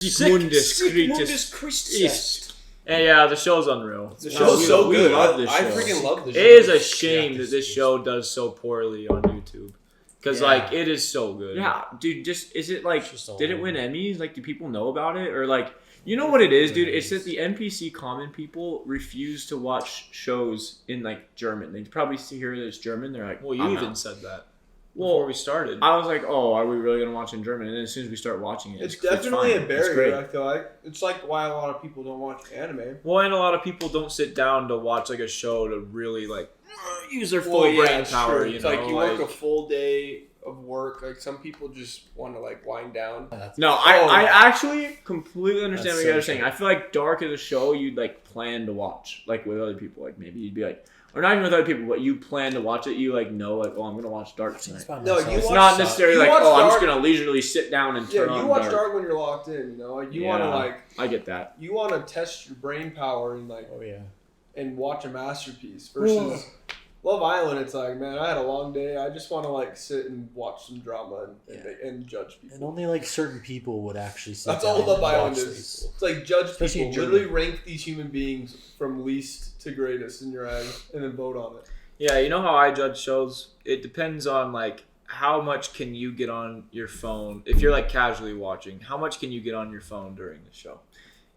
Mundus Creatus. And yeah, the show's unreal. The show's so good. We love this show. I freaking love this show. It is a shame that this show does so poorly on YouTube. Because, like, it is so good. Yeah, dude, is it, like, did it win Emmys? Like, do people know about it? Or, like, you know what it is, dude? It's that the NPC common people refuse to watch shows in, like, German. They probably hear that it's German. They're like, well, you even said that before we started. I was like, oh, are we really going to watch in German? And then as soon as we start watching it, it's definitely fine. a barrier, I feel like. It's like why a lot of people don't watch anime. Well, and a lot of people don't sit down to watch, like, a show to really, like, use their full brain power, you know? It's like you work a full day of work. Like, some people just want to, like, wind down. I actually completely understand what you guys are saying. I feel like Dark is a show you'd, like, plan to watch, like, with other people. Like, maybe you'd be like, or not even with other people, but you plan to watch it. You, like, know, like, oh, I'm going to watch Dark tonight. No, it's not necessarily like, oh, I'm just going to leisurely sit down and turn on you watch Dark when you're locked in, you know? Like, you want to, like... I get that. You want to test your brain power and, like... Oh, yeah. And watch a masterpiece versus... Love Island, it's like, man, I had a long day. I just want to, like, sit and watch some drama and judge people. And only, like, certain people would actually sit That's down all Love and Island watch is. these. It's like judge Especially people. Literally rank these human beings from least to greatest in your eyes and then vote on it. Yeah, you know how I judge shows? It depends on, like, how much can you get on your phone. If you're, like, casually watching, how much can you get on your phone during the show?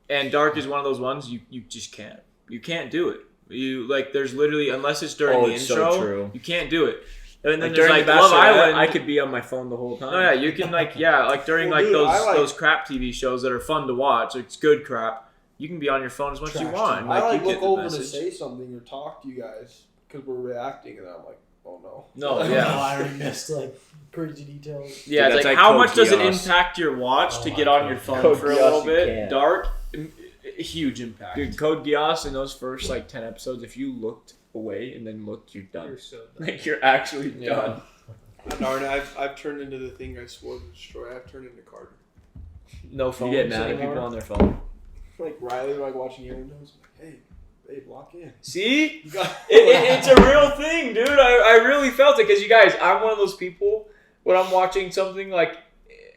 And Dark is one of those ones you just can't. You can't do it. You, like, there's literally, unless it's during the intro, you can't do it. And then there's, like, Love Island. I could be on my phone the whole time. Oh, yeah, you can, like, like, during, like, those crap TV shows that are fun to watch, it's good crap, you can be on your phone as much as you want. I, like, you look over to say something or talk to you guys because we're reacting, and I'm like, oh, no. No, yeah. I already missed, like, crazy details. Yeah, Dude, it's like, how much does it impact your watch to get on your phone for a little bit? Dark, huge impact. Dude, Code Geass in those first, like, 10 episodes, if you looked away and then looked, you're done. You're so done. Like, you're actually done. Darn it, I've turned into the thing I swore to destroy. I've turned into Carter. No phone. You get mad at people on their phone. Like Riley, like watching Windows. Like, hey, babe, lock in. See? It's a real thing, dude. I really felt it because, you guys, I'm one of those people when I'm watching something, like,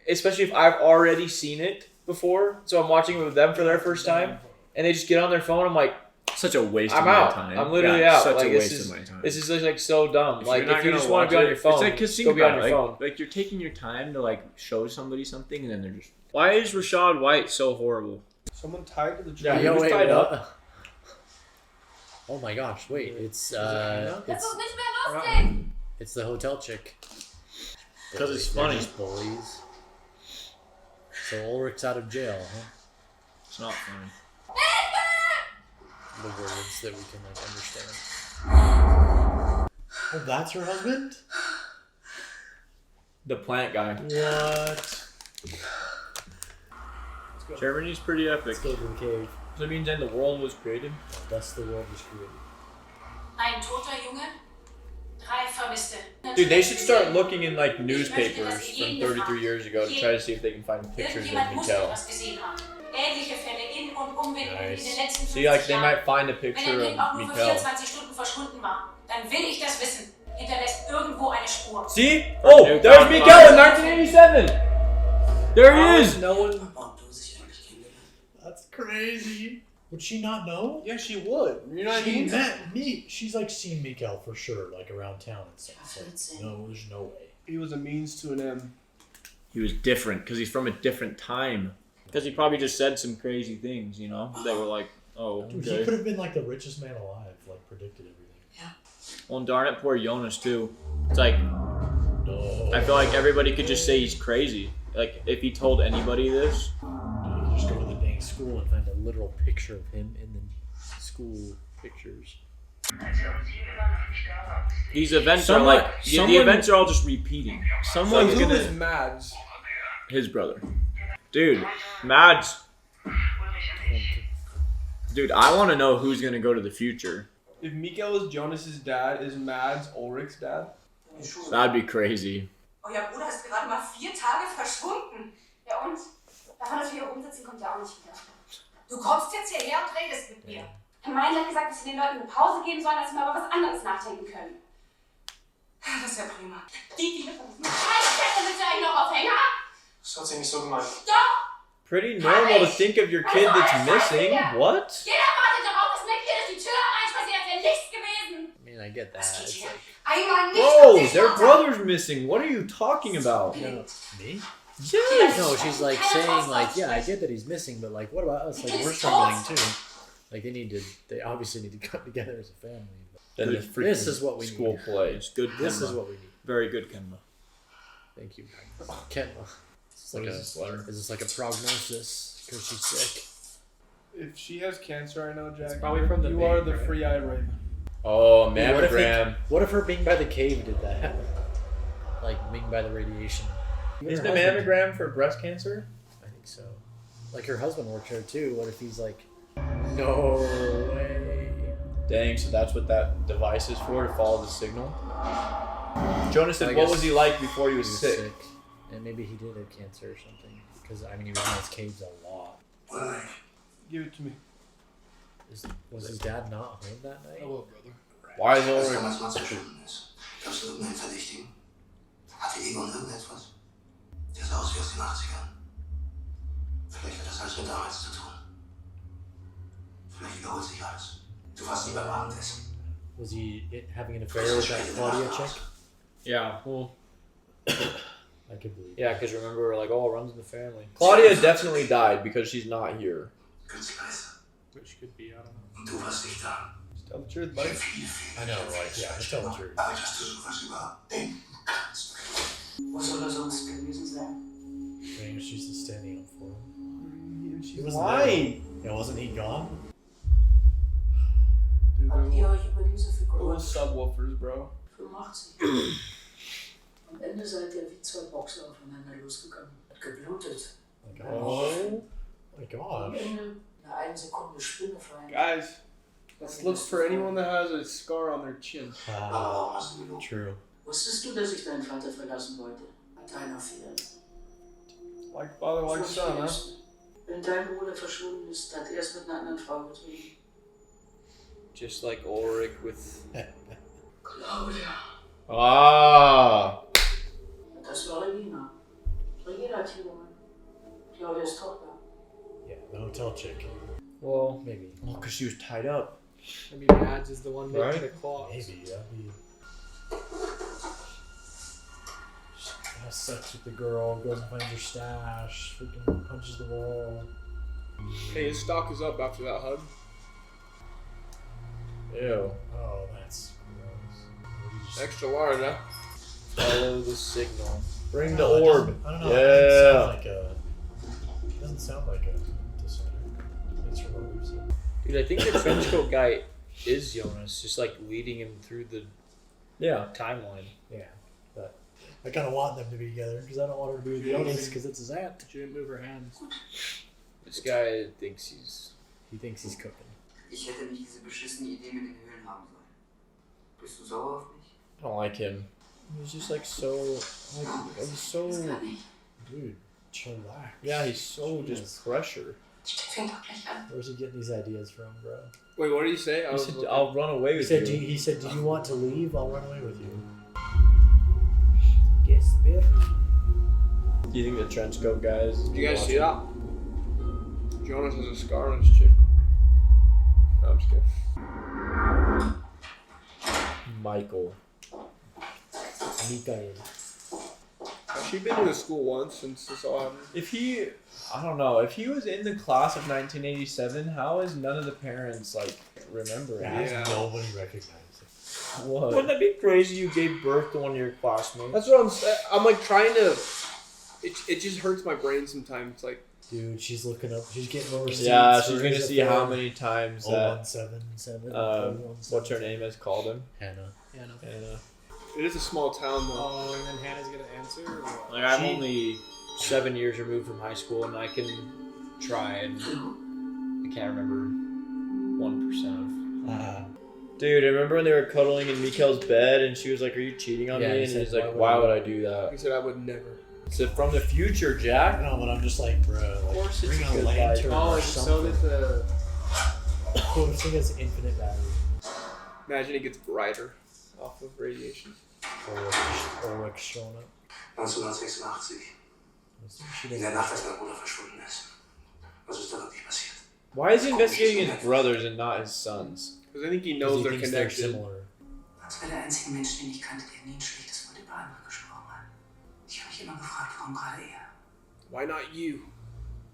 especially if I've already seen it before, so I'm watching it with them for their first time, and they just get on their phone. I'm like, such a waste of my time. I'm literally out. Such like, a waste of my time. This is just, like, so dumb. If you just want to be be on your phone, it's like, cause go be on your phone. Like, you're taking your time to, like, show somebody something, and then they're just... Why is Rashad White so horrible? Someone tied to the tree. Yeah, He was wait, tied up. Oh my gosh, wait, it's Das ist nicht mehr lustig! it's the hotel chick. Because it's funny. Just bullies. So Ulrich's out of jail, huh? It's not funny. The words that we can, like, understand. Oh, that's her husband? The plant guy. What? Germany's pretty epic. Let's go to the cave. So it means then the world was created? Thus the world was created. Ein toter Junge, 3 Vermisste. Dude, they should start looking in, like, newspapers from 33 years ago to try to see if they can find pictures of Irgendjemand muss Mikkel. etwas gesehen haben. Ähnliche Fälle in und um Wien in den letzten 50 See, like, they Jahren. might find a Wenn picture ein of Kind auch nur für Mikkel. 24 Stunden verschwunden war, dann will ich das wissen. Hinterlässt irgendwo eine Spur. See? Oh, there's Mikkel in 1987! There he is! No one... That's crazy. Would she not know? Yeah, she would. You know what I She mean? met me. She's, like, seen Mikkel for sure, like, around town and stuff. Like, no, there's no way. He was a means to an end. He was different, because he's from a different time. Because he probably just said some crazy things, you know? They were like, oh, Dude, okay. he could have been, like, the richest man alive, like, predicted everything. Yeah. Well, and darn it, poor Jonas, too. It's like, No. I feel like everybody could just say he's crazy. Like, if he told anybody this. Dude, you just go to the dang school and find a literal picture of him in the school pictures. These events are like, the events are all just repeating. Someone's Who gonna... is Mads? His brother. Dude, Mads. Dude, I want to know who's going to go to the future. If Mikkel is Jonas's dad, is Mads Ulrich's dad? That'd be crazy. Euer Bruder ist gerade mal 4 Tage verschwunden. Ja und? Davon, dass wir hier rumsitzen, kommt ja auch nicht wieder. Du kommst jetzt hierher und redest mit mir. Mein hat gesagt, dass wir den Leuten eine Pause geben sollen, dass wir mal über was anderes nachdenken können. Das ist ja prima. Die von uns. Scheiße, willst du eigentlich noch aufhängen? Das hat sie nicht so gemeint. Doch! pretty normal to think of your kid that's missing. What? Jeder wartet darauf, dass mir hier durch die Tür reinspaziert, wäre nichts gewesen. I mean, I get that. Was geht It's hier? like, Einmal nicht Whoa, auf sich their runter. brother's missing. What are you talking about? me? Yes. No, she's like saying like, yeah, I get that he's missing, but like, what about us? Like, we're struggling too. Like, they obviously need to come together as a family. Then the freaking This is what we school need. play. It's good. This Kenma. is what we need. Very good, Kenma. Thank you, Kenma. Is this like a prognosis because she's sick? If she has cancer right now, Jack, probably from the you vein, are the right? free-eyed raven. Oh, Dude, what if mammogram. What if her being by the cave did that? Like being by the radiation. Isn't Her a husband- mammogram for breast cancer? I think so. Like her husband worked there too. What if he's like, no way? Dang, so that's what that device is for, to follow the signal? Jonas I said, what guess was he like before he was sick? And maybe he did have cancer or something. Because I mean, he was in his caves a lot. Give it to me. Was his dad not home that night? Hello, brother. Why is Was Ulrich... damals mal verschwunden ist. Gab's irgendeinen Verdächtigen? Hatte Egon irgendetwas? Der sah aus wie aus den 80ern. Vielleicht hat das alles mit damals zu tun. Vielleicht wiederholt sich alles. Du warst nie beim Abendessen. Was he having an affair with that Claudia chick? Yeah. Well. I could believe. Yeah, because remember, like, all runs in the family. Claudia definitely died because she's not here. Which could be, I don't know. Und du warst nicht da. Just tell the truth, buddy. I know, like, yeah, just tell the truth. Aber dass du sowas überdenken kannst. Wo soll er sonst gewesen sein? Maybe she's just standing up for him. He She's wasn't Why? there. Yeah, wasn't he gone? Dude, Habt ihr they're euch über diese Figur little subwoofers, bro. 85? Am Ende seid ihr wie zwei Boxer aufeinander losgegangen. Hat geblutet. Like, Oh. my Am gosh. Ende in einer Sekunde Spinnefeind. Guys, let's look for anyone that has a scar on their chin. Aber warum hast du gelogen? True. Wusstest du, dass ich deinen Vater verlassen wollte? Hat einer Fehler. Like father, like son, huh? Wenn dein Bruder verschwunden ist, hat er es mit einer anderen Frau getrieben. Just like Ulrich with... Claudia. Ah! Das war Regina. Regina Tiedemann. Claudias Tochter. Yeah, the hotel chick. Well, Maybe. oh, because she was tied up. Maybe Mads is the one making Right? the claws. Maybe, that'd be... She has sex with the girl, goes and finds her stash, freaking punches the wall. Hey, his stock is up after that hug. Ew. Oh, that's gross. Maybe just- Extra large, huh? Follow the signal. Bring I the don't know, it orb. doesn't- I don't know. Yeah. It doesn't sound like a disorder. It's from what we've seen. Dude, I think the trench coat guy is Jonas, just like leading him through the timeline. Yeah, but I kind of want them to be together because I don't want her to be with Jonas because it's his aunt. She didn't move her hands. This guy thinks he's... He thinks he's cooking. Ich hätte nicht diese beschissene Idee mit den Höhlen haben sollen. Bist du sauer auf mich? I don't like him. He's just like so... Like, he's so... Dude, chillax. Yeah, he's so just pressure. Fängt doch gleich an. Where's he getting these ideas from, bro? Wait, what did he say? He said, I'll run away He with said, you. he said, do you want to leave? I'll run away with you. Guess better. Do you think the trench coat guys... Did you guys see that? Jonas has a scar on his chin. No, I'm just kidding. Michael. Mikael. Has she been to the school once since this all happened? If he... I don't know. If he was in the class of 1987, how is none of the parents, like, remembering? Yeah. Nobody recognizes him. What? Wouldn't that be crazy you gave birth to one of your classmates? That's what I'm saying. I'm like trying to. It just hurts my brain sometimes. It's like, Dude, she's looking up. She's getting over. Yeah, she's gonna see how many times that 0177. what's her name has called him. Hannah. Yeah, no. And it is a small town though. Oh, and then Hannah's gonna answer? Or what? Like, I'm only 7 years removed from high school, and I can try, and I can't remember 1% of. dude, I remember when they were cuddling in Mikael's bed, and she was like, "Are you cheating on Yeah, me?" he And said, he's like, "Why "Why would would I do that?" He said I would never. It's from the future, Jack. No, but I'm just like, bro. Like, course it's bring a a good lantern Oh, or it's so something. that the... Cool, this thing has infinite battery. Imagine it gets brighter off of radiation. Ulrich showing up. 1986. In der Nacht, als mein Bruder verschwunden ist. Was ist da wirklich passiert? Why is he investigating his brothers and not his sons? Because I think he Because knows he they're thinks they're connected. similar. Als wäre der einzige Mensch, den ich kannte, der nie ein schlechtes Wort über andere gesprochen hat. Ich habe mich immer gefragt, warum gerade er? Why not you?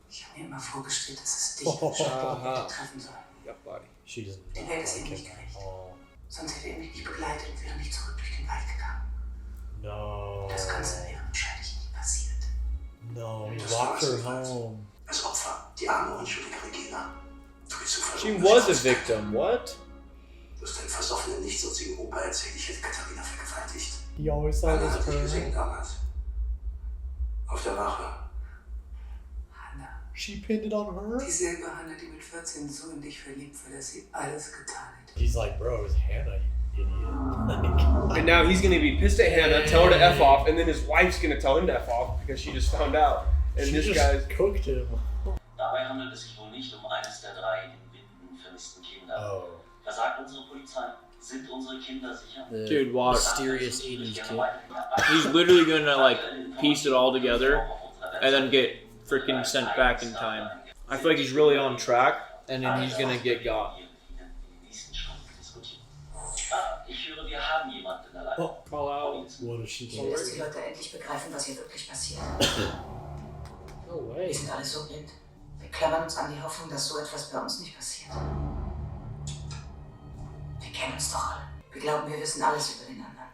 Ich habe mir immer vorgestellt, dass es dich treffen soll. Yep, buddy. She doesn't Die Welt ist ihm like nicht him gerecht. at all. Sonst hätte er mich nicht begleitet und wäre nicht zurück durch den Wald gegangen. No. Das Ganze wäre wahrscheinlich nie passiert. No, he locked her home. Das Opfer, die arme, unschuldige Regina. Durch Zufall. She was a victim. What? Du hast deinen versoffenen, nichtsnutzigen Opa erzählt, ich hätte Katharina vergewaltigt. He always thought Anna it hat was dich gesehen her. damals. Auf der Wache. Hanna. She pinned it on her? Dieselbe Hanna, die mit 14 so in dich verliebt war, dass sie alles getan hat. He's like, bro, it was Hannah, you idiot. And now he's gonna be pissed at Hannah, tell her to F off, and then his wife's gonna tell him to F off because she just found out. And She this just guy's cooked him. Dabei handelt es sich wohl nicht eines der 3 in Winden vermissten Kinder. Oh. Was sagt unsere Polizei? Sind unsere Kinder sicher? The Dude, watch. mysterious 80s kid. He's literally gonna like piece it all together and then get freaking sent back in time. I feel like he's really on track and then he's gonna get got. Ich höre, wir haben jemanden in der Leitung. Oh, Call out. what is she Ich will, doing? dass die Leute endlich begreifen, was hier wirklich passiert. No Wir way. sind alle so blind. Wir klammern uns an die Hoffnung, dass so etwas bei uns nicht passiert. Wir kennen uns doch alle. Wir glauben, wir wissen alles über den anderen.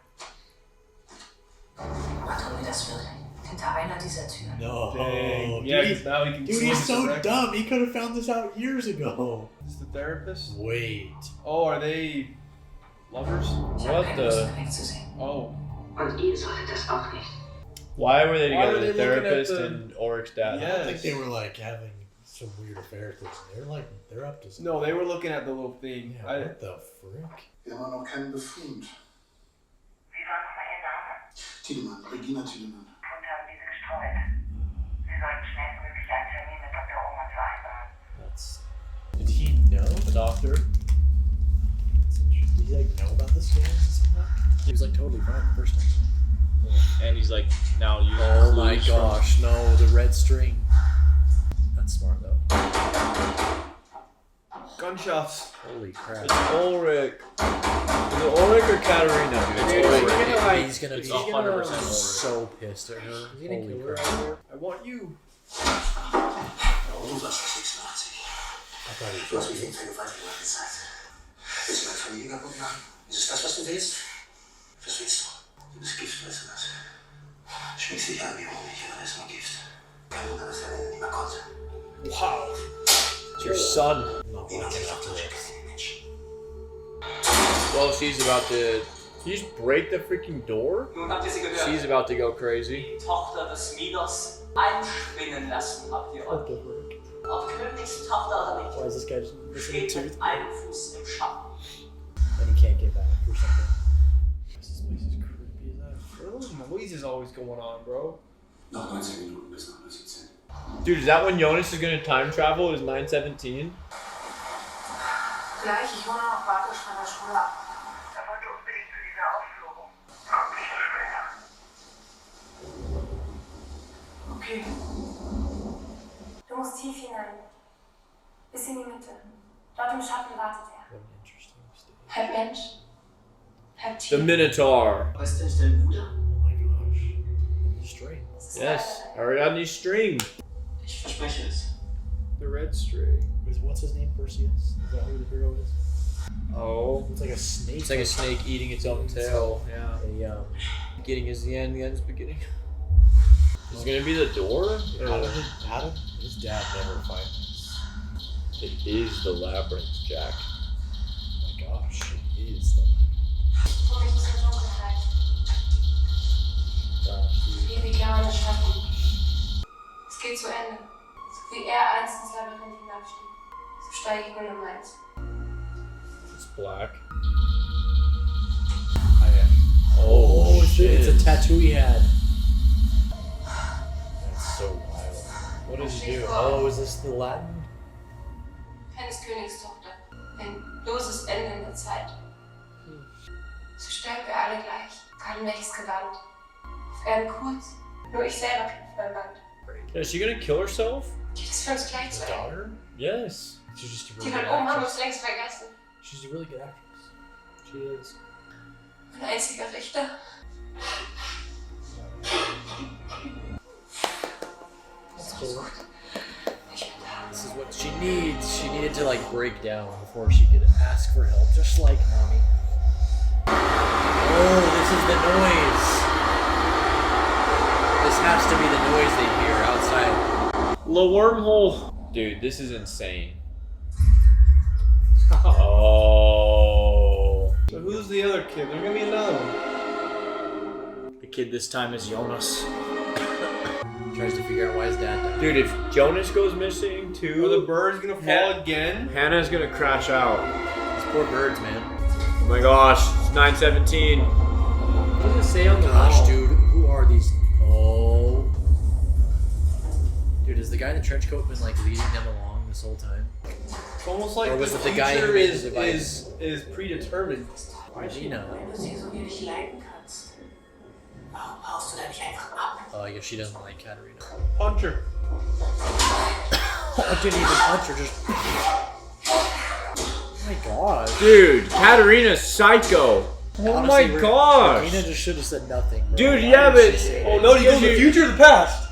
Aber tun wir das wirklich? Hinter einer dieser Türen? No. dang. Yeah, because now he can Dude, see he's this so direct- dumb. He could have found this out years ago. Is this the therapist? Wait. Oh, are they lovers? Ich habe What keine Lust the? mehr wegzusehen. Oh. Und ihr solltet das auch nicht. Why were they Why together? were they The looking at therapist the- and Ulrich's dad. Yeah. I don't think they were like having some weird affair thing. They're up to something. No, they were looking at the little thing. Yeah, I, what the frick? Wir haben noch keinen Befund. Wie war nochmal Ihr Name? Tiedemann, Regina Tiedemann. Und haben diese gestreut. Sie sollten schnellstmöglich einen Termin mit Dr. Oman vereinbaren. That's. Did he know? The doctor. Did he like know about this game and stuff? He was like totally fine the first time. And he's like now using Oh my clues from- gosh, no, the red string. That's smart though. gunshots. Holy crap. It's Ulrich. Is it Ulrich or Katarina? Dude, Dude, it's we're Ulrich. gonna, like, He's gonna it's be 100% Ulrich. so pissed at her. Is he gonna Holy kill her crap. out here? I want you. Du warst 86. I thought he Du was hast mich wegen Vergewaltigung angezeigt. Willst du meine Familie kaputt machen? Ist es das, was du willst? Was willst du? Du bist Gift, weißt du das? Schmiegst dich an wie Honig, aber das ist nur Gift. Kein Wunder, dass der Länge nicht mehr konnte. Wow. It's your son. not Niemand walking hilft after durch this. keinen Menschen. Well, she's about to. Did you just break the freaking door? Nun habt ihr sie gehört. She's about to go crazy. Die Tochter des Minos einspinnen lassen habt ihr What euch. the frick? Ob Königstochter oder Why nicht, is this guy just missing a steht tooth? mit einem Fuß im Schatten. And he can't get back or something. This place is creepy as that. What are those noises always going on, bro? Noch 19 Minuten bis nach 17. Dude, is that when Jonas is gonna time travel? Is 9:17? Gleich, ich hole noch Bartosch von der Schule ab. Er wollte unbedingt zu dieser Ausflügung. Komm nicht später. Okay. Du musst tief hinein. Bis in die Mitte. Dort im Schatten wartet er. What an interesting state. Halb Mensch, halb The Tier. Minotaur. Was ist denn dein Bruder? Oh my gosh. Straight. Das ist Yes, leider I already got these streams. Ich verspreche es. The red string. What's his name? Perseus? Is that who the hero is? Oh, It's like a snake. it's like a snake eating its own tail. Yeah. A, Beginning is the end. The end is beginning. Is it gonna be the door? Adam? His dad never finds. It is the labyrinth, Jack. Oh my gosh, it is the. Vor mich ist die Dunkelheit. Wie die grauen Schatten. Es geht zu Ende. So wie er einst ins Labyrinth hinabstieg. So steige ich nun in meins. It's black. Oh, shit. it's a tattoo he had. That's so wild. What does he do? Oh, is this the Latin? Eines Königstochter. Ein loses Ende in der Zeit. So sterben wir alle gleich. Gerade welches Gewand. Auf Erden kurz. Nur ich selber kämpfe beim Band. Is she gonna kill herself? Geht es für uns gleich zu His Ende? daughter? Yes. She's just a Die really von good oben haben actress. uns längst vergessen. She's a really good actress. She is. Mein einziger Richter. That's cool. This is what she needs. She needed to like break down before she could ask for help, just like mommy. Oh, this is the noise. This has to be the noise they hear outside. The wormhole. Dude, this is insane. Oh. So who's the other kid? There's gonna be another one. The kid this time is Jonas. Tries to figure out why his dad died. Dude, if Jonas goes missing too, Are the birds gonna fall again? Hannah's gonna crash out. These poor birds, man. Oh my gosh, it's 9:17. What does it say on the wall? Dude, who are these? Oh. Dude, has the guy in the trench coat been like leading them along this whole time? It's almost like Or was the it the guy who future made the device? is predetermined. Regina. Wenn du sie so wenig leiden kannst, warum haust du da nicht einfach ab? Oh, I guess she doesn't like Katarina. Punch her. I didn't even punch her, just... Oh my god. Dude, Katarina's psycho. Oh Honestly, my gosh. Regina just should have said nothing, bro. Dude, Why yeah, did but- she say Oh it? no, do you go to the future or the past?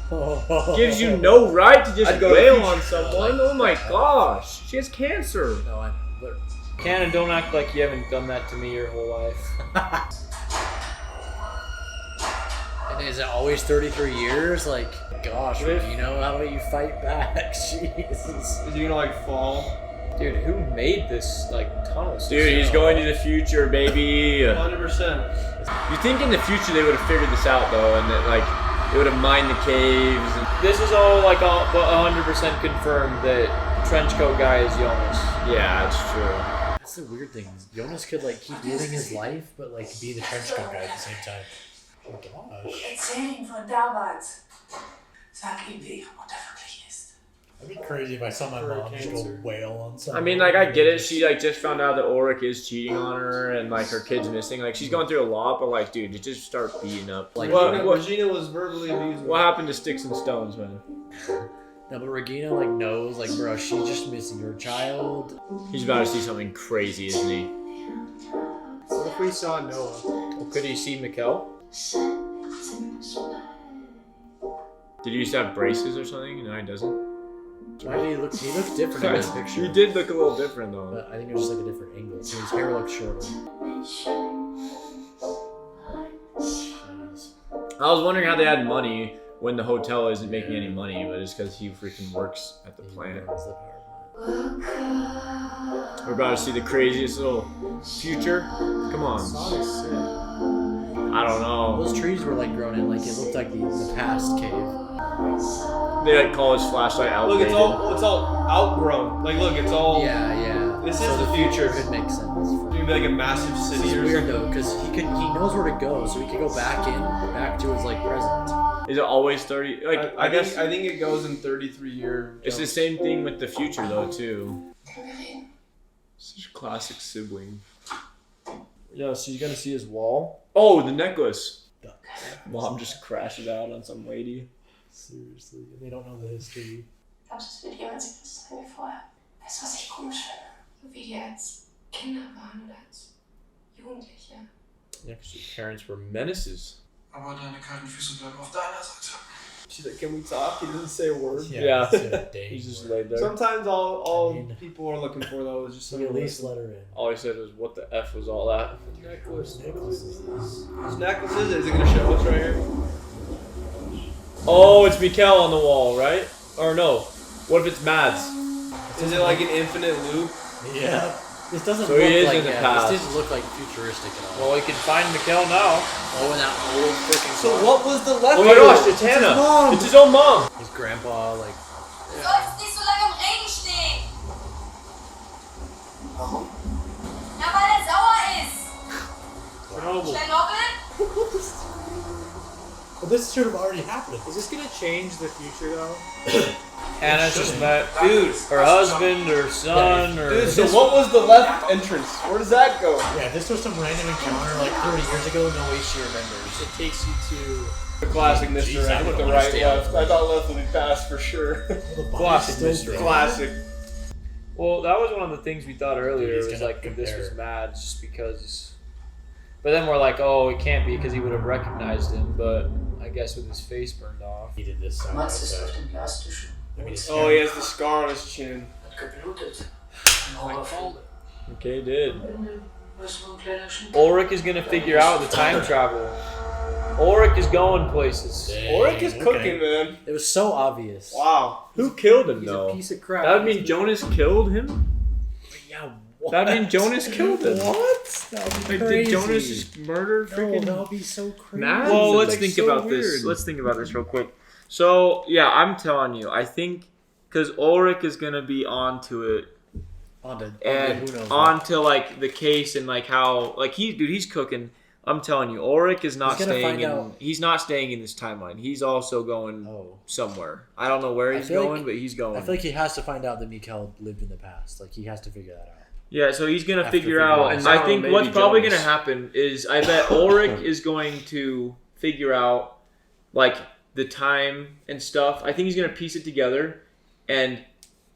Gives you no right to just I'd go to wail future. on someone. Oh my gosh. She has cancer. No, I know. But Cannon, don't act like you haven't done that to me your whole life. and is it always 33 years? Like, gosh, Regina, how about you fight back? Jesus. Is he gonna like fall? Dude, who made this like tunnel system? Dude, he's going to the future, baby. 100%. You think in the future they would have figured this out though, and that like they would have mined the caves and This is all like 100% confirmed that trenchcoat guy is Jonas. yeah, it's true. That's the weird thing. Jonas could like keep living his life, but like be the trench coat guy at the same time. Oh my gosh. Erzähl ihm von damals. Sag ihm, wie ihre Mutter wirklich ist. That'd be crazy if I saw my mom just go wail on something. I mean, like, I get it. She, like, just found out that Ulrich is cheating on her and, like, her kid's missing. Like, she's going through a lot, but, like, dude, you just start beating up. Like, Regina was verbally abused. what happened to Sticks and Stones, man? No, but Regina, like, knows, like, bro, she's just missing her child. He's about to see something crazy, isn't he? What if we saw Noah? Well, could he see Mikkel? Did he used to have braces or something? No, he doesn't. Why did he look? He looks different in this picture. He did look a little different, though. But I think it was just like a different angle. So his hair looks shorter. Jeez. I was wondering how they had money when the hotel isn't making any money, but it's because he freaking works at the plant. He owns the power plant. We're about to see the craziest little future. Come on. I don't know. Those trees were like grown in, like it looked like the past cave. They like call his flashlight out. Look, it's all outgrown. Like, look, it's all. Yeah. This So is the future. Could make sense. For Maybe like a massive This city is or weird something. though, because he knows where to go, so he could go back to his like present. Is it always 30? Like I guess I think it goes in 33-year. it's the same thing with the future though too. Such a classic sibling. Yeah, so you're gonna see his wall. Oh, the necklace. Mom just crashes out on some lady. Seriously, and they don't know the history. Glaubst du, es wird jemals so sein wie vorher? Weißt du, was ich komisch finde? So wie die als Kinder waren oder als Jugendliche. Yeah, because your parents were menaces. Aber deine kalten Füße bleiben auf deiner Seite. She's like, can we talk? He doesn't say a word. Yeah. He's a dang He's just word. laid there. Sometimes all I mean- people are looking for though is just So some at least let her in. All he said was, "What the f was all that?" necklace. Necklace is this? Whose necklace is it? Is it gonna show us right here? Oh, it's Mikkel on the wall, right? Or no? What if it's Mads? Is it like an infinite loop? Yeah. This doesn't So look he is like in the past. This doesn't look like futuristic at all. Well, he can find Mikkel now. Oh, and that old freaking. So what was the left? Oh my gosh, it's Hannah! It's his own mom! His grandpa, like. Du sollst nicht so lange im Regen stehen. Warum? Ja, weil er sauer ist. Chernobyl. Tschernobyl? Well, this should have already happened. Is this gonna change the future though? Anna's just met her husband or son or. Dude, so what was the left entrance? Where does that go? Yeah, if this was some random encounter like 30 years ago, no way she remembers. It takes you to The classic misdirect with the right left. I thought left would be fast for sure. Classic misdirect. Classic. Well, that was one of the things we thought earlier. He's Was gonna like if this compare. was Mads, just because. But then we're like, oh, it can't be because he would have recognized him. But I guess with his face burned off. He did this sound. Mats ist auf dem Glastisch. I mean, it's Oh, he has the scar on his chin. Hat geblutet. Ein Horrorfilm. Okay, did. Am Ende war es nur ein kleiner Schnitt. Ulrich is gonna figure out the time travel. Ulrich is going places. Ulrich is cooking, man. It was so obvious. Wow. Who killed him he's a though? piece of crap. That would mean Jonas killed him. Yeah, what? That would mean Jonas killed him. What? That would be Like, crazy. did Jonas just murder freaking? No, that would be so crazy. Mads? Well, It's let's like think so about weird. this. Let's think about this real quick. So yeah, I'm telling you, I think because Ulrich is gonna be onto it. And who knows onto like the case and like how like he's cooking. I'm telling you, Ulrich is not He's gonna staying find in. out- He's not staying in this timeline. He's also going Oh. somewhere. I don't know where I he's feel going, like- but he's going. I feel like he has to find out that Mikhail lived in the past. Like, he has to figure that out. Yeah, so he's gonna Have to figure figure out. out. And I think Maybe what's probably Jonas. gonna happen is I bet Ulrich is going to figure out like the time and stuff. I think he's gonna piece it together, and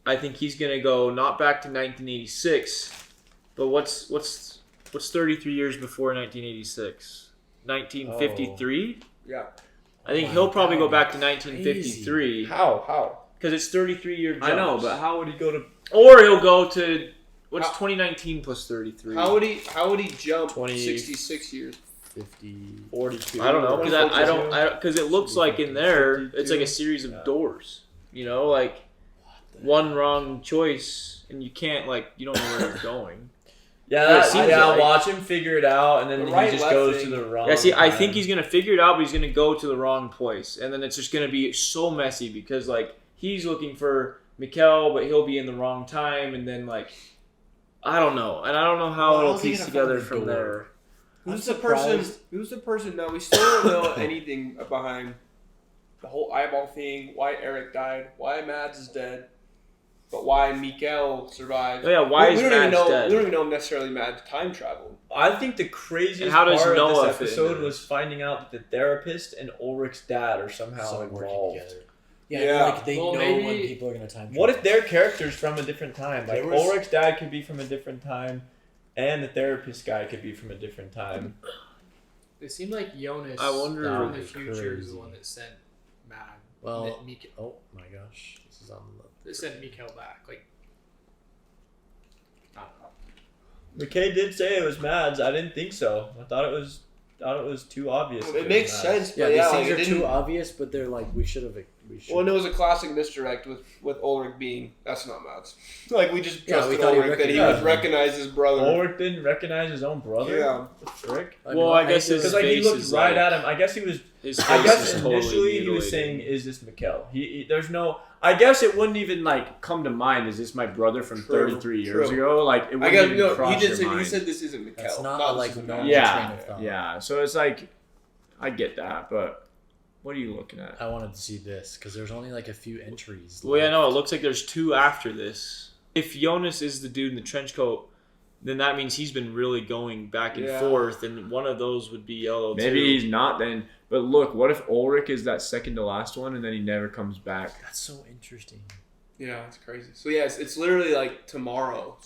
I think he's gonna go not back to 1986, but what's 33 years before 1986? 1953. Yeah. I think Wow, he'll probably that go would back to be 1953 How? because it's 33 year jumps. I know, but how would he go to? Or he'll go to what's How- 2019 plus 33? How would he jump 20 66 years? 50. 42. I don't know because it looks like in there it's like a series of doors. You know, like one wrong choice and you can't you don't know where you're going. Yeah, It seems like- watch him figure it out, and then The he right just left goes thing. to the wrong. Yeah, see, I time. think he's gonna figure it out, but he's gonna go to the wrong place, and then it's just gonna be so messy because he's looking for Mikkel, but he'll be in the wrong time, and then I don't know, and I don't know how Well, it'll how's he piece gonna together find the from door? there. Who's I'm the person? surprised. Who's the person? No, we still don't know anything behind the whole eyeball thing. Why Eric died? Why Mads is dead? But why Mikkel survived? Oh, yeah, why is we don't even Mads know. dead? We don't even know necessarily Mads time traveled. I think the craziest And how does part Noah of fit this into episode this? was finding out that the therapist and Ulrich's dad are somehow So working involved. together. Yeah, Yeah. like they Well, know maybe- when people are gonna time What if travel. their characters from a different time? Like There was- Ulrich's dad could be from a different time, and the therapist guy could be from a different time. It seemed like Jonas I wonder- That from would the be future is crazy. the one that sent Mad. Well, Mik- oh my gosh, this is on the. that sent Mikhail back. I don't know. McKay did say it was Mads. I didn't think so. I thought it was too obvious. It makes sense, Yeah, but these yeah, things it are didn't- too obvious, but they're like we should. Well, and it was a classic misdirect with Ulrich being that's not Mads. We just Yeah, we trusted thought he Ulrich that he recognized would recognize his brother. Ulrich didn't recognize his own brother. Yeah. The frick. Well, I guess his Because he face looked is right like- at him. I guess he was. His I face guess is totally initially he was mutilated. saying, "Is this Mikkel?" There's no. I guess it wouldn't even come to mind. Is this my brother from True, 33 years true. ago? It wouldn't I guess even no. cross He did your say mind. he said this isn't Mikkel. That's not this like isn't normal Mads. train Yeah, of thought. yeah. So it's I get that, but what are you looking at? I wanted to see this because there's only a few entries. Well, yeah, left. no, it looks like there's two after this. If Jonas is the dude in the trench coat, then that means he's been really going back and Yeah. forth, and one of those would be yellow Maybe too. he's not then. But look, what if Ulrich is that second to last one, and then he never comes back? That's so interesting. Yeah, it's crazy. So yes, it's literally tomorrow.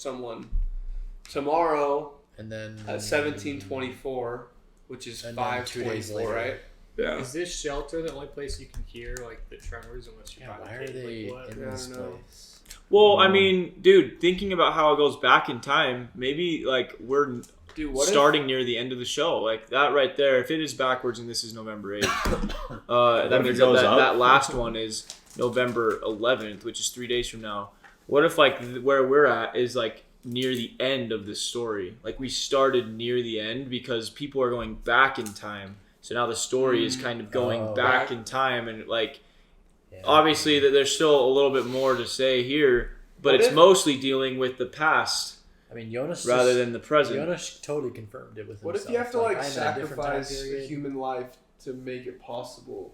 Tomorrow And then at 17:24, which is And then 2 days 5:24, later. right? Yeah. Is this shelter the only place you can hear the tremors unless you Yeah, find why a are cave? they What? in Yeah, I this don't know. place? Well, I mean, dude, thinking about how it goes back in time, maybe we're Dude, what starting near the end of the show. That right there, if it is backwards and this is November 8th, that if means it goes up? that last one is November 11th, which is 3 days from now. What if where we're at is near the end of this story? We started near the end because people are going back in time. So now the story is kind of going back in time, and Yeah. obviously that there's still a little bit more to say here, but What it's if- mostly dealing with the past I mean, Jonas rather just- than the present. Jonas totally confirmed it with What if himself. you have to I'm in a different time sacrifice a period. human life to make it possible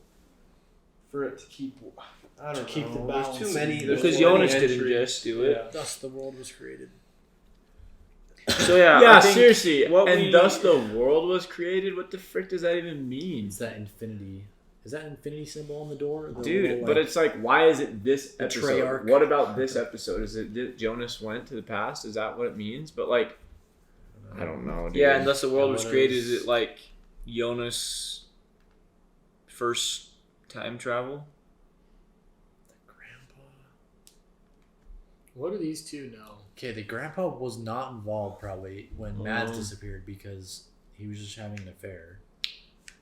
for it to keep? I don't keep the know. balance. There's too many. Because too many Jonas didn't entries. just do it. Yeah. Thus the world was created. So yeah, Yeah, I think seriously. what And we- thus the world was created? What the frick does that even mean? It's that infinity. Is that infinity symbol on the door? The Dude, little, but it's like, why is it this the episode? Treyarch. What about this episode? Is it that Jonas went to the past? Is that what it means? But like, I don't know, dude. Yeah, and thus the world was Jonas- created. Is it like Jonas' first time travel? grandpa. What do these two know? Okay, the grandpa was not involved probably when Mads disappeared because he was just having an affair.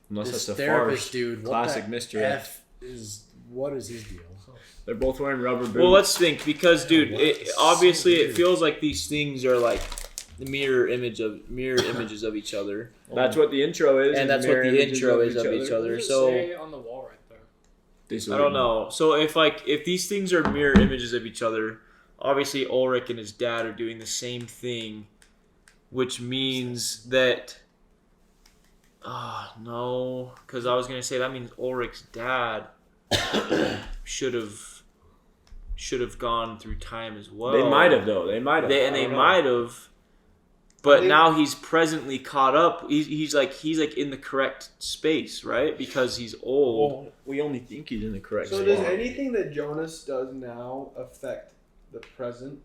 Unless This that's a therapist farce. dude, Classic what the mystery. what is his deal? They're both wearing rubber boots. Well, let's think because, dude, what? obviously So it weird. feels like these things are like the mirror images of each other, That's what the intro is. and that's what mirror the images intro is of each What other. does it So say on the wall right there? I don't know. So if these things are mirror images of each other, obviously Ulrich and his dad are doing the same thing, which means that. No, because I was gonna say that means Ulrich's dad should have gone through time as well. They might have though. They might have. They might have, but now he's presently caught up. He's like in the correct space, right? Because he's old. Well, we only think he's in the correct So spot. does anything that Jonas does now affect the present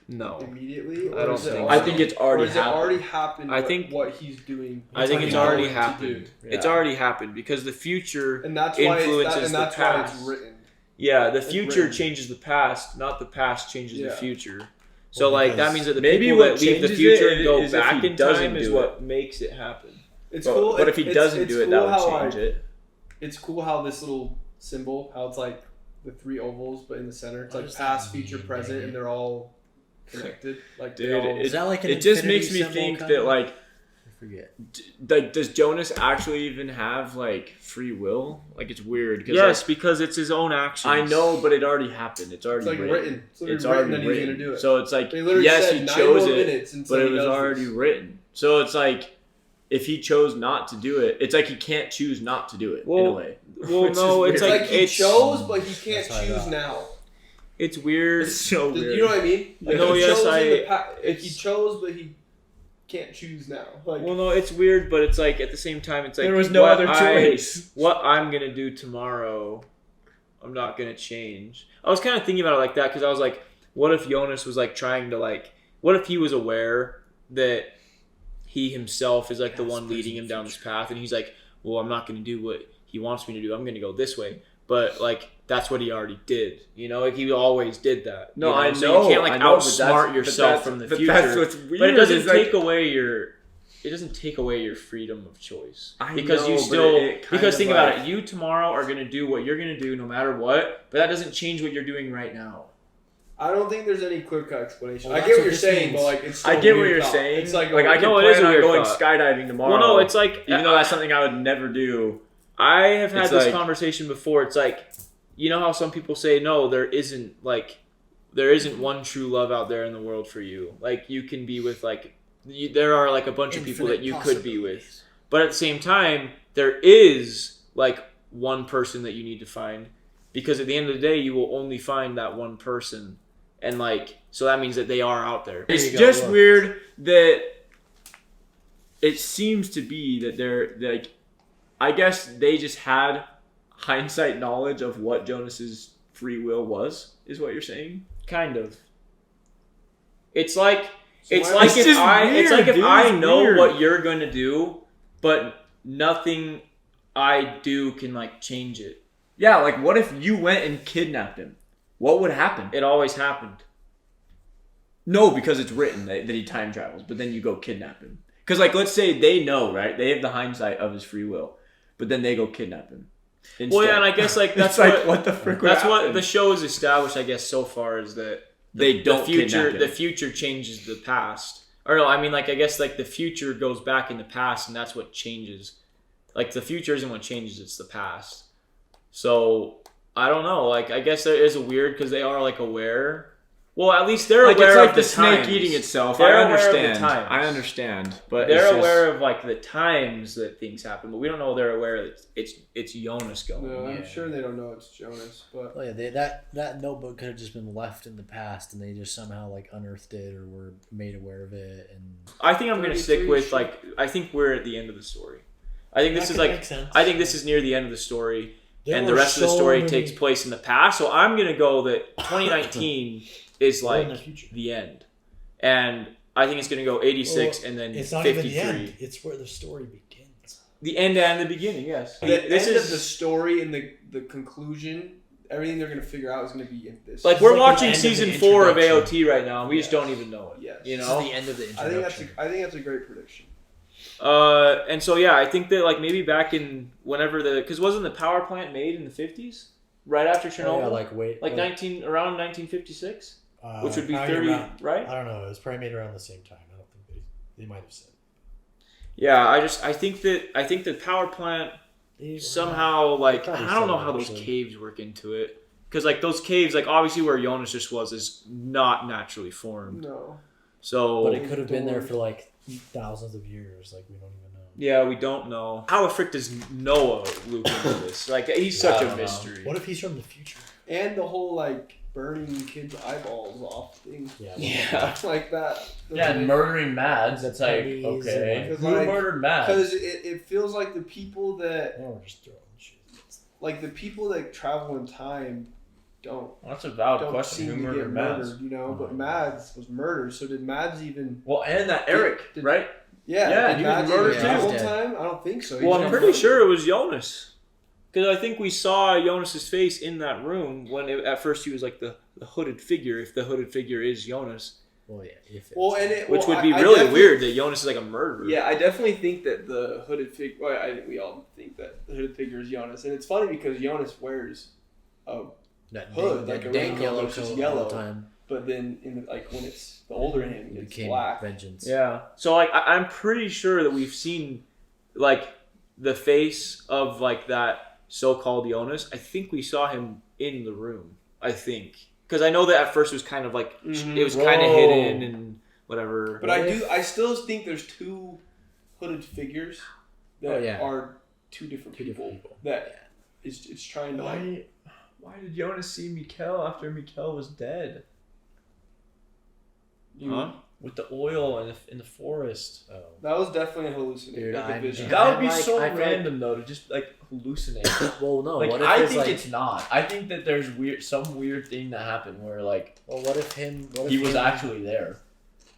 No, immediately? I don't is it think I so. think it's Or already has it happened. already happened? I think- what he's doing. I think it's what he's already going to happened. do. It's Yeah. alreally happened because the future And that's why influences and the that's past. why it's written. Yeah, the It's future written. changes the past, not the past changes the Yeah. future. So Well, like that because means that the maybe people what that leave the changes future it and go is if back he in doesn't time is do what makes it happen. It's But, cool. but if he doesn't it's do it, cool that would how, change like, it. It's cool how this little symbol, how it's like the three ovals, but in the center, it's What like does past, that future, mean, present, baby? and they're all connected. Like Dude, they all, Is that like an It just infinity makes me symbol think kind that of? like, I forget. like, does Jonas actually even have like free will? Like it's weird. 'cause, Yes, like, because it's his own actions. I know, but it already happened. It's already it's like written. It's It's already already written that he was written. gonna do it. So it's like They literally yes, said he 9 chose more it, minutes until but it he was does already this. written. So it's like if he chose not to do it, it's like he can't choose not to do it in a Well, way. Well, Which no, is it's weird. like he it's chose, but he can't That's how I choose got. now. It's weird. It's so weird. You know what I mean? Like No, he yes, chose in the it's- he chose, but he can't choose now. Like Well, no, it's weird, but it's like at the same time, it's like There was no what other choice. What I'm gonna do tomorrow, I'm not gonna change. I was kind of thinking about it like that because I was like, what if Jonas was like trying to like, what if he was aware that he himself is like the one leading him down this path, and he's like, well, I'm not gonna do what he wants me to do. I'm gonna go this way, but like. That's what he already did, you know. Like he always did that. No, you know? I So know. you can't like I know, but outsmart that's- yourself but from the but future. That's what's weird. But it doesn't is, like, take away your. It doesn't take away your freedom of choice I because know, you but still it kind because of think about like- it. You tomorrow are gonna do what you're gonna do no matter what, but that doesn't change what you're doing right now. I don't think there's any clear cut explanation. Well, I that's get what what you're this saying, means. but like it's. I still get a what weird you're thought. saying. It's like I can No, it is plan a on weird going thought. skydiving tomorrow. Well, no, it's like even though that's something I would never do. I have had It's this like- conversation before. It's like, you know how some people say no, there isn't one true love out there in the world for you. Like you can be with there are like a bunch of people that you could be with. But at the same time, there is like one person that you need to find because at the end of the day, you will only find that one person. And like, so that means that they are out there. It's you go, just look. weird that it seems to be that they're like, I guess they just had hindsight knowledge of what Jonas's free will was, is what you're saying? Kind of. It's like, It's just if weird, I dude. know It's weird. what you're going to do, but nothing I do can like change it. Yeah, like what if you went and kidnapped him? What would happen? It always happened. No, because it's written that he time travels, but then you go kidnap him. Because, like, let's say they know, right? They have the hindsight of his free will, but then they go kidnap him. Well, instead. yeah, and I guess like that's It's like, what the frick would That's what happen? the show has established, I guess, so far is that They don't kidnap him. the future changes the past. Or no, I mean, like I guess like the future goes back in the past, and that's what changes. Like the future isn't what changes; it's the past. So I don't know. Like I guess there is a weird because they are like aware, Well, at least they're Like aware it's like of the the snake times. eating itself. They're I aware of the understand. times. I understand, but They're it's just, aware of like the times that things happen, but we don't know they're aware that it's Jonas going. No, I'm Yeah. sure they don't know it's Jonas, but Oh yeah, that notebook could have just been left in the past, and they just somehow like unearthed it or were made aware of it. And I think I'm gonna stick 33 with shit. like I think we're at the end of the story. I think this That is could like make sense. I think this is near the end of the story, There and the were rest of the so story many- takes place in the past. So I'm gonna go that 2019 is Or in like the future. the end, and I think it's gonna go 86 and then It's not 53. even the end. It's where the story begins. The end and the beginning, yes. the This end is of the story and the conclusion, everything they're gonna figure out is gonna be in this. like It's we're like the watching end of season the 4 of introduction. AOT right now, and we just Yes. don't even know it. Yes. You This know. is the end of the I introduction. think that's a great prediction. And so yeah, I think that like maybe back in whenever because wasn't the power plant made in the 50s, right after Chernobyl, Oh, yeah, like around 1956, which would be probably 30, around- right? I don't know. It was probably made around the same time. I don't think they might have said. Yeah, I think the power plant somehow like Probably I don't know so, how those actually. caves work into it, because like those caves, like obviously where Jonas just was is not naturally formed, No. so But it could have been there for like thousands of years. Like we don't even know. yeah, we don't know how the frick does Noah loop into this. Like he's such I a don't know. mystery. What if he's from the future? And the whole like burning kids' eyeballs off thing. Yeah. Like that. Yeah, and murdering Mads. It's like Pennies okay, and, who like, murdered Mads? Because it feels like the people that Now we're just throwing shit. like the people that travel in time don't Well, that's a valid don't question. seem Who to murdered get Mads? murdered, you know. But Mads was murdered, so did Mads even? Well, and that Eric, Did- right? Yeah, Yeah, did he was Mads murdered even too. travel in He's dead. time? I don't think so. Well, I'm He's pretty murdered. sure it was Jonas, because I think we saw Jonas's face in that room when at first he was like the hooded figure. If the hooded figure is Jonas, Well, yeah. If Well, and it, which well, would be I really definitely- weird that Jonas is like a murderer. Yeah, I definitely think that the hooded figure. Well, I think we all think that the hooded figure is Jonas, and it's funny because Jonas wears a that hood, dang, like a that dang raincoat yellow that's just coat yellow. all the time. but then in the, like when it's the older in him, It it's became black. vengeance. Yeah. So like I'm pretty sure that we've seen like the face of like that so-called Jonas. I think we saw him in the room. I think because I know that at first it was kind of like Mhm. it was kind of Whoa. hidden and whatever. But I still think there's two hooded figures that Oh, yeah. are two different people. That it's trying to like. Why did Jonas see Mikkel after Mikkel was dead? Huh? With the oil in the forest. Oh. That was definitely a hallucination. Dude, like a I'm- vision. That would be like- so I feel like- random though to just like hallucinate. Well, no. Like what if I it's think like, it's not. I think that there's some weird thing that happened where like Well, what if him? What if he was him, actually there.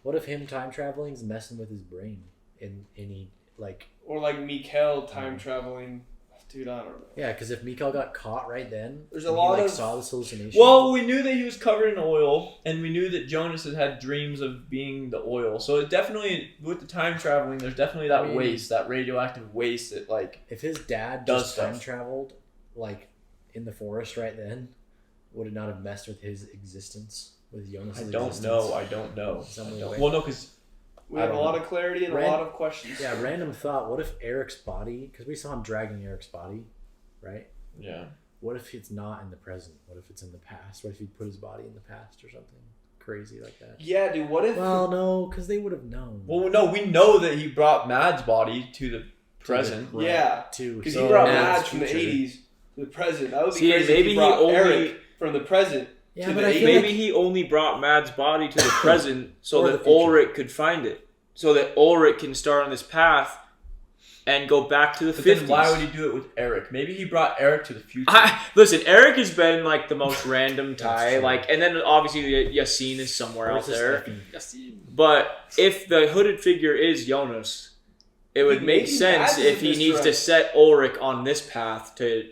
What if him time traveling is messing with his brain, and he like Or like Mikkel time traveling. Dude, I don't know. yeah, because if Mikkel got caught right then, There's a and lot he, like, of- saw this hallucination. Well, we knew that he was covered in oil, and we knew that Jonas had dreams of being the oil. So it definitely, with the time traveling, there's definitely that I mean- waste, that radioactive waste that like. if his dad does just time stuff. traveled, like in the forest right then, would it not have messed with his existence, with Jonas' I existence? don't know. Some I way. don't- Well, no, because We I have a don't lot know. of clarity and a Ran- lot of questions. Yeah, random thought. What if Eric's body? Because we saw him dragging Eric's body, right? yeah. What if it's not in the present? What if it's in the past? What if he put his body in the past or something crazy like that? Yeah, dude. What if? Well, no, because they would have known. Well, no, we know that he brought Mads' body to the present. Right. yeah, Too. because So he brought Mads' Mads from the future. '80s to the present. That would be See, crazy. maybe if he brought he only- Eric from the present. Yeah, to but the I feel 80s. Maybe like he only brought Mad's body to the present so Or that the future. Ulrich could find it. So that Ulrich can start on this path and go back to the But 50s. then why would he do it with Eric? Maybe he brought Eric to the future. Listen, Eric has been like the most random tie. true. Like, and then obviously Yassine is somewhere out Where's this there. effing- But if the hooded figure is Jonas, it would make Maybe sense Mads if he is needs to right. set Ulrich on this path to.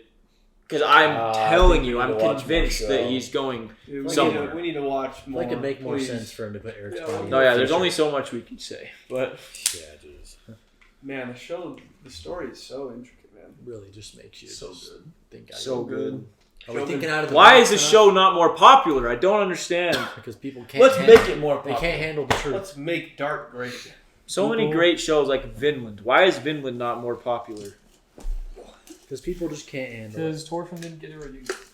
Because I'm I telling think you, we I'm need to watch more convinced that show. he's going. Dude, we, somewhere. need to, we need to watch I more. feel like it'd make more please. sense for him to put Eric's Yeah, body. in No, the yeah, there's future. only so much we can say. But Yeah, jeez. Man, the story is so intricate, man. Really, just makes you So just good. think. so good. Are we thinking out of the Why box is this enough? show not more popular? I don't understand. Because people can't. Let's handle, make it more They popular. can't handle the truth. Let's make dark great. So many great shows like Vinland. Why is Vinland not more popular? Because people just can't handle it. Because Torfinn didn't get a review.